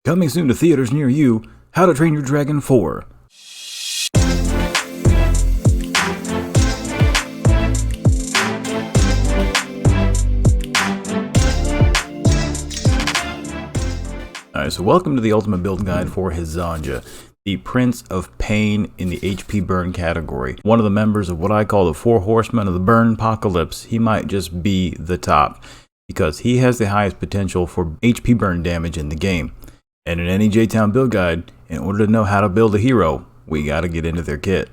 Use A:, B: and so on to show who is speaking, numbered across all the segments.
A: Coming soon to theaters near you, How to Train Your Dragon 4. Alright, so welcome to the ultimate build guide for Hezonja, the Prince of Pain in the HP burn category. One of the members of what I call the Four Horsemen of the Burn Apocalypse. He might just be the top, because he has the highest potential for HP burn damage in the game. And in any J-Town build guide, in order to know how to build a hero, we gotta get into their kit.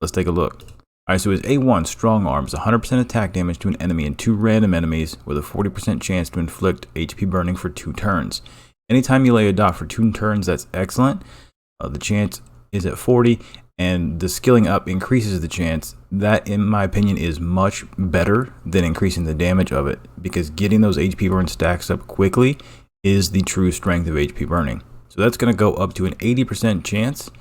A: Let's take a look. Alright, so his A1 Strong Arms, 100% attack damage to an enemy and 2 random enemies with a 40% chance to inflict HP burning for 2 turns. Anytime you lay a dot for 2 turns, that's excellent. The chance is at 40, and the skilling up increases the chance. That, in my opinion, is much better than increasing the damage of it, because getting those HP burn stacks up quickly is the true strength of HP burning. So that's going to go up to an 80% chance.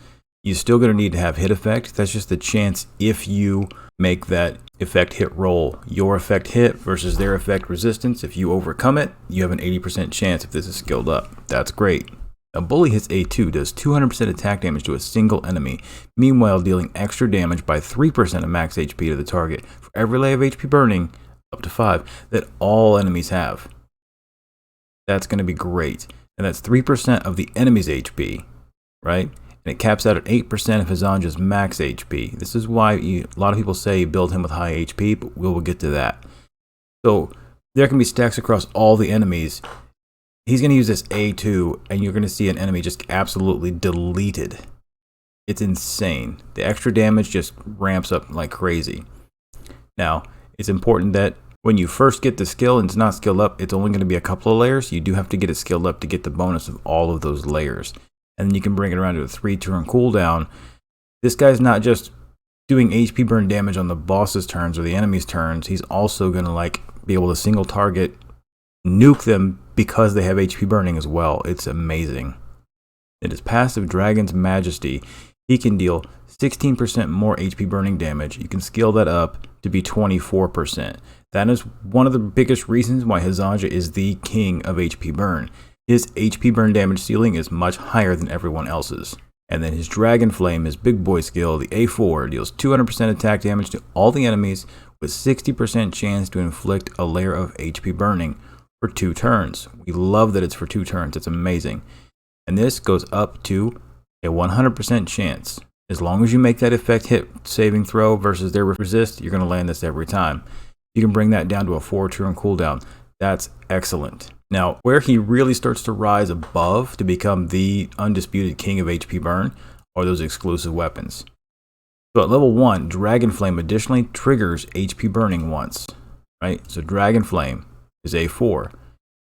A: You're still going to need to have hit effect. That's just the chance if you make that effect hit roll. Your effect hit versus their effect resistance. If you overcome it, you have an 80% chance if this is skilled up. That's great. A bully hits A2, does 200% attack damage to a single enemy, meanwhile dealing extra damage by 3% of max HP to the target for every layer of HP burning, up to 5, that all enemies have. That's going to be great. And that's 3% of the enemy's HP, right? And it caps out at 8% of Hezonja's max HP. This is why a lot of people say build him with high HP, but we will get to that. So there can be stacks across all the enemies. He's going to use this A2, and you're going to see an enemy just absolutely deleted. It's insane. The extra damage just ramps up like crazy. Now, it's important that when you first get the skill and it's not skilled up, it's only going to be a couple of layers. You do have to get it skilled up to get the bonus of all of those layers. And then you can bring it around to a 3-turn cooldown. This guy's not just doing HP burn damage on the boss's turns or the enemy's turns. He's also going to be able to single target, nuke them because they have HP burning as well. It's amazing. In his passive Dragon's Majesty, he can deal 16% more HP burning damage. You can scale that up to be 24%. That is one of the biggest reasons why Hezonja is the king of HP burn. His HP burn damage ceiling is much higher than everyone else's. And then his Dragon Flame, his big boy skill, the A4, deals 200% attack damage to all the enemies with 60% chance to inflict a layer of HP burning for 2 turns. We love that it's for 2 turns. It's amazing. And this goes up to a 100% chance. As long as you make that effect hit saving throw versus their resist, you're going to land this every time. You can bring that down to a 4-turn cooldown. That's excellent. Now, where he really starts to rise above to become the undisputed king of HP burn are those exclusive weapons. So at level 1, Dragon Flame additionally triggers HP burning once, right? So Dragon Flame is A4.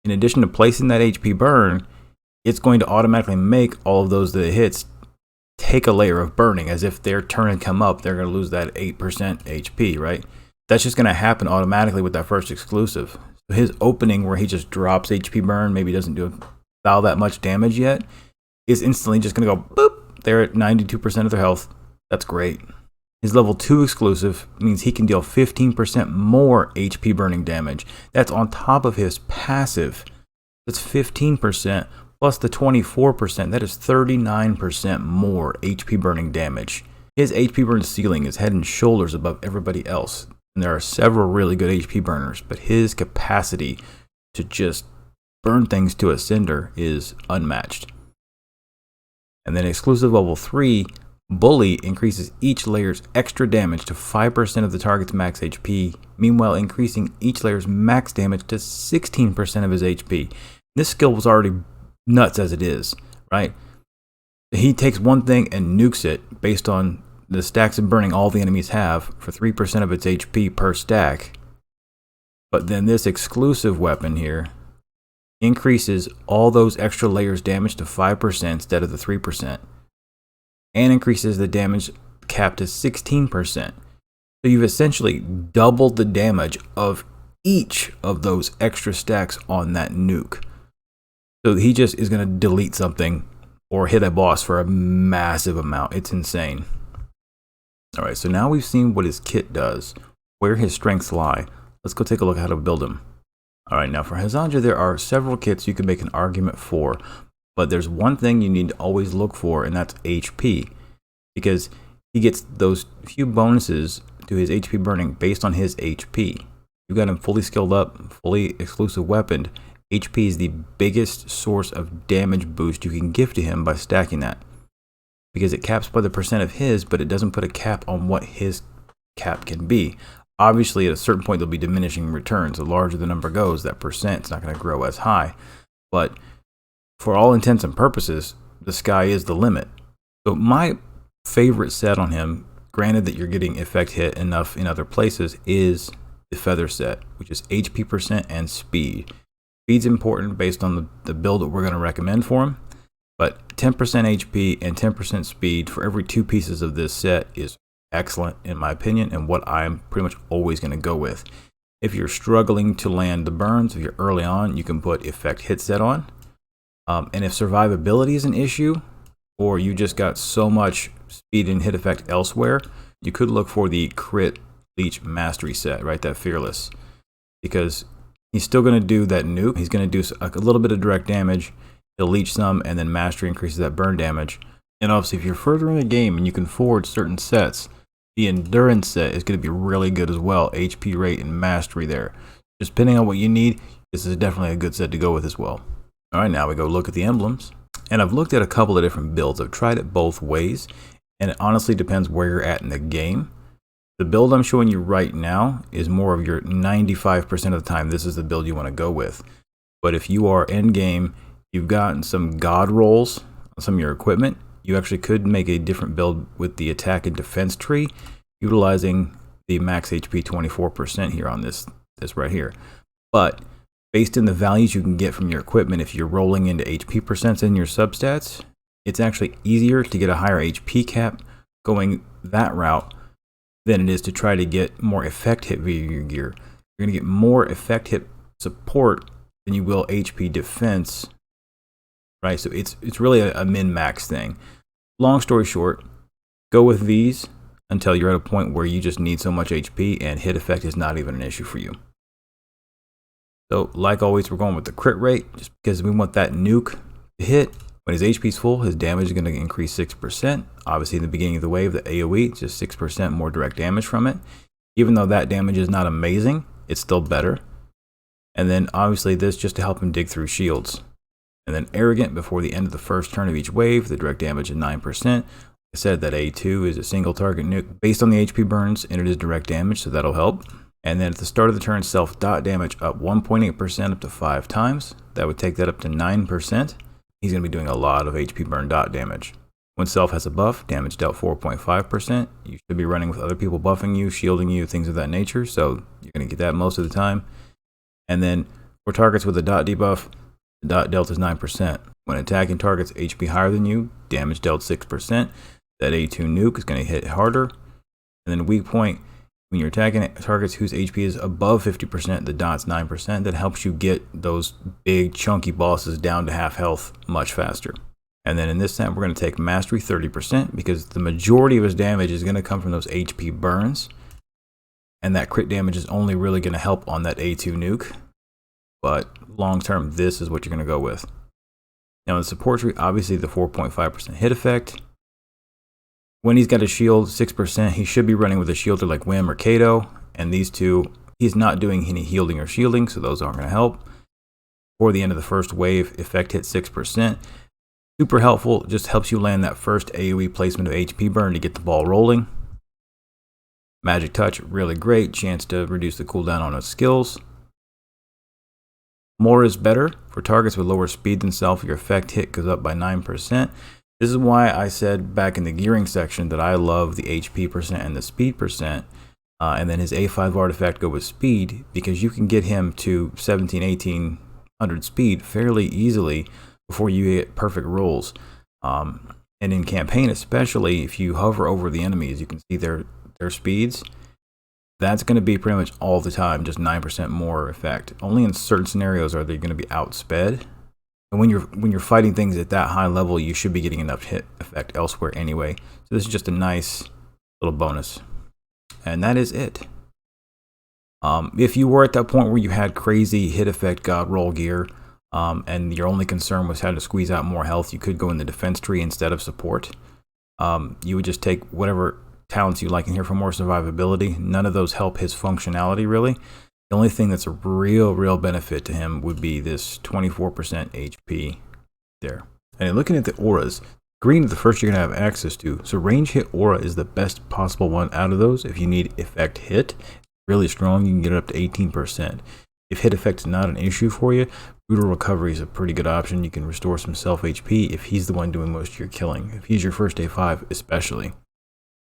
A: In addition to placing that HP burn, it's going to automatically make all of those that it hits take a layer of burning. As if their turn had come up, they're going to lose that 8% HP, right? That's just going to happen automatically with that first exclusive. So his opening where he just drops HP burn, maybe doesn't do all that much damage yet, is instantly just going to go boop. They're at 92% of their health. That's great. His level 2 exclusive means he can deal 15% more HP burning damage. That's on top of his passive. That's 15% plus the 24%. That is 39% more HP burning damage. His HP burn ceiling is head and shoulders above everybody else. And there are several really good HP burners, but his capacity to just burn things to a cinder is unmatched. And then exclusive level 3, Bully increases each layer's extra damage to 5% of the target's max HP, meanwhile increasing each layer's max damage to 16% of his HP. This skill was already nuts as it is, right? He takes one thing and nukes it based on the stacks of burning all the enemies have for 3% of its HP per stack. But then this exclusive weapon here increases all those extra layers damage to 5% instead of the 3. And increases the damage cap to 16%. So you've essentially doubled the damage of each of those extra stacks on that nuke. So he just is going to delete something or hit a boss for a massive amount. It's insane. Alright, so now we've seen what his kit does, where his strengths lie. Let's go take a look at how to build him. Alright, now for Hezonja there are several kits you can make an argument for, But there's one thing you need to always look for, and that's HP, because he gets those few bonuses to his HP burning based on his HP. You got him fully skilled up, fully exclusive weaponed. HP is the biggest source of damage boost you can give to him by stacking that, because it caps by the percent of his, but it doesn't put a cap on what his cap can be. Obviously, at a certain point, there'll be diminishing returns. The larger the number goes, that percent's not going to grow as high. But for all intents and purposes, the sky is the limit. So my favorite set on him, granted that you're getting effect hit enough in other places, is the feather set, which is HP percent and speed. Speed's important based on the build that we're going to recommend for him. But 10% HP and 10% speed for every 2 pieces of this set is excellent in my opinion, and what I'm pretty much always going to go with. If you're struggling to land the burns, if you're early on, you can put effect hit set on. And if survivability is an issue, or you just got so much speed and hit effect elsewhere, you could look for the crit leech mastery set, right? That fearless, because he's still going to do that nuke. He's going to do a little bit of direct damage. He'll leech some, and then mastery increases that burn damage. And obviously, if you're further in the game and you can forward certain sets, the endurance set is going to be really good as well. HP rate and mastery there. Just depending on what you need, this is definitely a good set to go with as well. All right, now we go look at the emblems. And I've looked at a couple of different builds. I've tried it both ways, and it honestly depends where you're at in the game. The build I'm showing you right now is more of your 95% of the time. This is the build you want to go with. But if you are in game, you've gotten some god rolls on some of your equipment, you actually could make a different build with the attack and defense tree, utilizing the max HP 24% here on this right here. But based on the values you can get from your equipment, if you're rolling into HP percents in your substats, it's actually easier to get a higher HP cap going that route than it is to try to get more effect hit via your gear. You're going to get more effect hit support than you will HP defense, right? So it's really a min-max thing. Long story short, go with these until you're at a point where you just need so much HP and hit effect is not even an issue for you. So like always, we're going with the crit rate just because we want that nuke to hit. When his HP is full, his damage is going to increase 6%. Obviously, in the beginning of the wave, the AoE, just 6% more direct damage from it. Even though that damage is not amazing, it's still better. And then obviously this just to help him dig through shields. And then Arrogant before the end of the first turn of each wave, the direct damage is 9%. Like I said, that A2 is a single target nuke based on the HP burns, and it is direct damage, so that'll help. And then at the start of the turn, self dot damage up 1.8% up to 5 times. That would take that up to 9%. He's going to be doing a lot of HP burn dot damage. When self has a buff, damage dealt 4.5%. You should be running with other people buffing you, shielding you, things of that nature. So you're going to get that most of the time. And then for targets with a dot debuff, the dot dealt is 9%. When attacking targets HP higher than you, damage dealt 6%. That A2 nuke is going to hit harder. And then weak point, when you're attacking targets whose HP is above 50%, the dot's 9%. That helps you get those big chunky bosses down to half health much faster. And then in this set, we're going to take mastery 30% because the majority of his damage is going to come from those HP burns. And that crit damage is only really going to help on that A2 nuke. But long term, this is what you're going to go with. Now in the support tree, obviously the 4.5% hit effect. When he's got a shield 6%, he should be running with a shielder like Wim or Kato. And these two, he's not doing any healing or shielding, so those aren't going to help. For the end of the first wave, effect hit 6%. Super helpful, just helps you land that first AoE placement of HP burn to get the ball rolling. Magic touch, really great, chance to reduce the cooldown on his skills. More is better. For targets with lower speed than self, your effect hit goes up by 9%. This is why I said back in the gearing section that I love the HP percent and the speed percent. And then his A5 artifact go with speed, because you can get him to 17, 1800 speed fairly easily before you get perfect rolls. And in campaign, especially if you hover over the enemies, you can see their speeds. That's going to be pretty much all the time, just 9% more effect. Only in certain scenarios are they going to be outsped. And when you're fighting things at that high level, you should be getting enough hit effect elsewhere anyway. So this is just a nice little bonus. And that is it. If you were at that point where you had crazy hit effect god roll gear, and your only concern was how to squeeze out more health, you could go in the defense tree instead of support. You would just take whatever talents you like in here for more survivability. None of those help his functionality really. The only thing that's a real benefit to him would be this 24% HP there. And looking at the auras, green is the first you're going to have access to. So range hit aura is the best possible one out of those. If you need effect hit, really strong, you can get it up to 18%. If hit effect is not an issue for you, brutal recovery is a pretty good option. You can restore some self HP if he's the one doing most of your killing. If he's your first day 5 especially.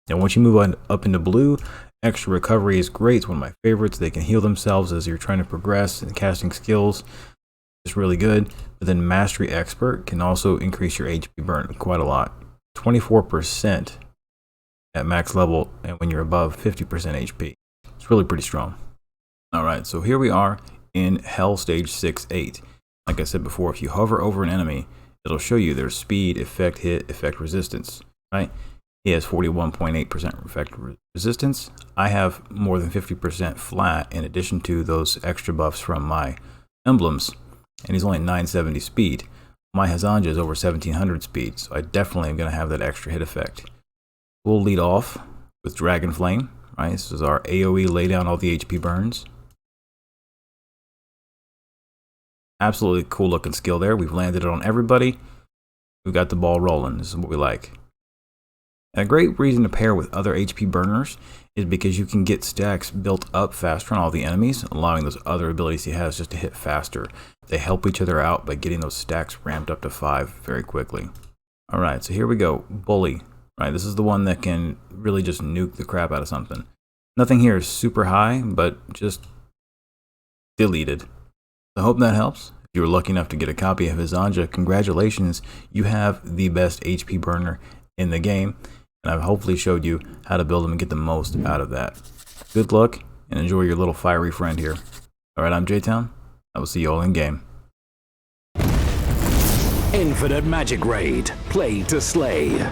A: Now once you move on up into blue, extra recovery is great. It's one of my favorites. They can heal themselves as you're trying to progress and casting skills. It's really good. But then Mastery Expert can also increase your HP burn quite a lot. 24% at max level, and when you're above 50% HP. It's really pretty strong. Alright, so here we are in Hell Stage 6-8. Like I said before, if you hover over an enemy, it'll show you their speed, effect hit, effect resistance. Right? He has 41.8% effect resistance. I have more than 50% flat in addition to those extra buffs from my emblems. And he's only 970 speed. My Hezonja is over 1700 speed, so I definitely am going to have that extra hit effect. We'll lead off with Dragon Flame. Right? This is our AoE lay down all the HP burns. Absolutely cool looking skill there. We've landed it on everybody. We've got the ball rolling. This is what we like. And a great reason to pair with other HP burners is because you can get stacks built up faster on all the enemies, allowing those other abilities he has just to hit faster. They help each other out by getting those stacks ramped up to 5 very quickly. Alright, so here we go. Bully. Right, this is the one that can really just nuke the crap out of something. Nothing here is super high, but just deleted. I hope that helps. If you were lucky enough to get a copy of Hezonja, congratulations, you have the best HP burner in the game, and I've hopefully showed you how to build them and get the most out of that. Good luck, and enjoy your little fiery friend here. Alright, I'm J-Town. I will see you all in game.
B: Infinite Magic Raid. Play to slay.